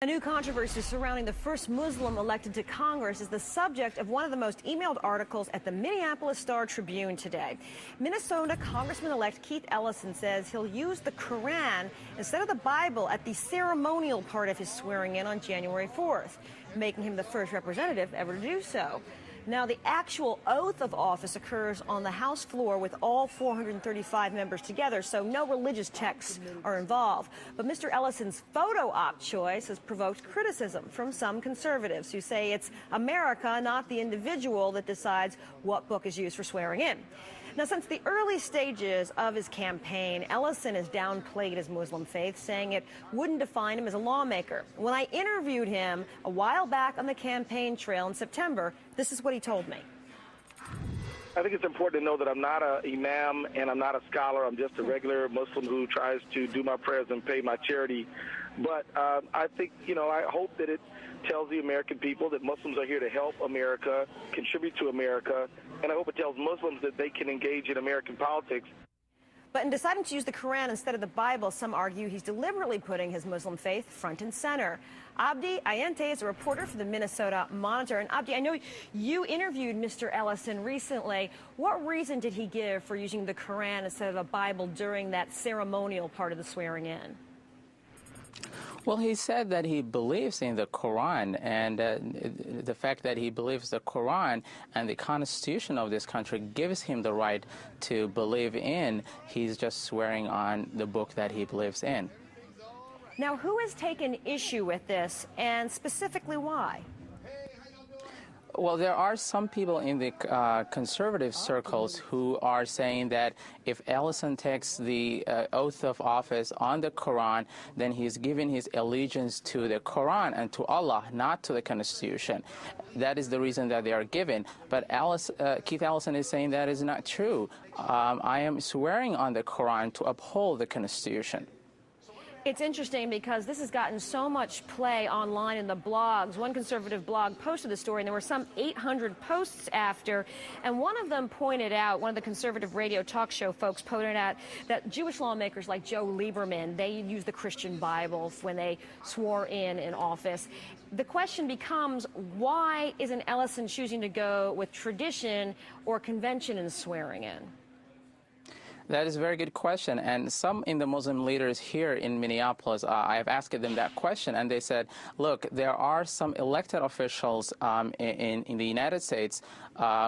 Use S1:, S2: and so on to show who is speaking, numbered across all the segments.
S1: A new controversy surrounding the first Muslim elected to Congress is the subject of one of the most emailed articles at the Minneapolis Star-Tribune today. Minnesota Congressman-elect Keith Ellison says he'll use the Quran instead of the Bible at the ceremonial part of his swearing in on January 4th, making him the first representative ever to do so. Now, the actual oath of office occurs on the House floor with all 435 members together, so no religious texts are involved. But Mr. Ellison's photo op choice has provoked criticism from some conservatives who say it's America, not the individual, that decides what book is used for swearing in. Now, since the early stages of his campaign, Ellison has downplayed his Muslim faith, saying it wouldn't define him as a lawmaker. When I interviewed him a while back on the campaign trail in September, this is what he told me.
S2: I think it's important to know that I'm not an imam and I'm not a scholar. I'm just a regular Muslim who tries to do my prayers and pay my charity. But I think, I hope that it tells the American people that Muslims are here to help America, contribute to America, and I hope it tells Muslims that they can engage in American politics.
S1: But in deciding to use the Quran instead of the Bible, some argue he's deliberately putting his Muslim faith front and center. Abdi Anyte is a reporter for the Minnesota Monitor. And Abdi, I know you interviewed Mr. Ellison recently. What reason did he give for using the Quran instead of the Bible during that ceremonial part of the swearing in?
S3: Well, he said that he believes in the Quran, and the fact that he believes the Quran and the Constitution of this country gives him the right to believe in. He's just swearing on the book that he believes in.
S1: Now, who has taken issue with this, and specifically why?
S3: Well, there are some people in the conservative circles who are saying that if Ellison takes the oath of office on the Quran, then he's giving his allegiance to the Quran and to Allah, not to the Constitution. That is the reason that they are given. But Keith Ellison is saying that is not true. I am swearing on the Quran to uphold the Constitution.
S1: It's interesting because this has gotten so much play online in the blogs. One conservative blog posted the story, and there were some 800 posts after. And one of them pointed out, one of the conservative radio talk show folks pointed out that Jewish lawmakers like Joe Lieberman, they use the Christian Bible when they swore in office. The question becomes, why isn't Ellison choosing to go with tradition or convention in swearing in?
S3: That is a very good question, and some in the Muslim leaders here in Minneapolis, I have asked them that question, and they said, look, there are some elected officials in the United States,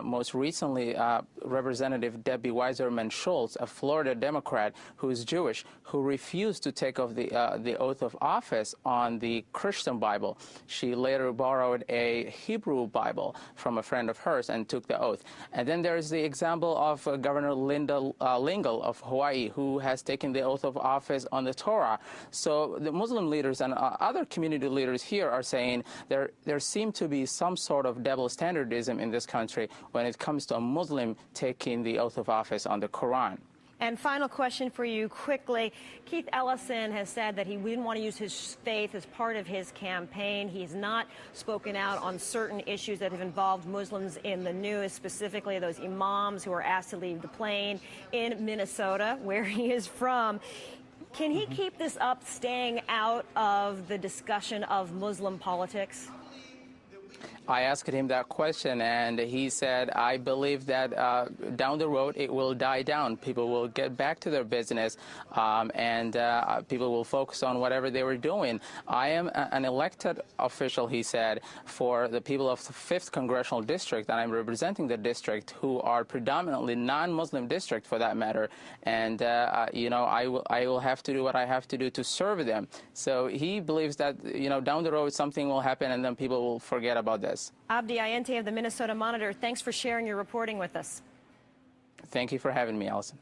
S3: most recently Representative Debbie Weiserman Schultz, a Florida Democrat who is Jewish, who refused to take off the oath of office on the Christian Bible. She later borrowed a Hebrew Bible from a friend of hers and took the oath. And then there is the example of Governor Linda Lingle of Hawaii, who has taken the oath of office on the Torah. So the Muslim leaders and other community leaders here are saying there seem to be some sort of double standardism in this country when it comes to a Muslim taking the oath of office on the Quran.
S1: And final question for you quickly. Keith Ellison has said that he didn't want to use his faith as part of his campaign. He has not spoken out on certain issues that have involved Muslims in the news, specifically those imams who are asked to leave the plane in Minnesota, where he is from. Can he keep this up, staying out of the discussion of Muslim politics?
S3: I asked him that question, and he said, I believe that down the road it will die down. People will get back to their business, and people will focus on whatever they were doing. I am an elected official, he said, for the people of the 5th Congressional District, and I'm representing the district, who are predominantly non-Muslim district for that matter. And, I will have to do what I have to do to serve them. So he believes that, down the road something will happen and then people will forget about this.
S1: Abdi Anyte of the Minnesota Monitor, thanks for sharing your reporting with us.
S3: Thank you for having me, Allison.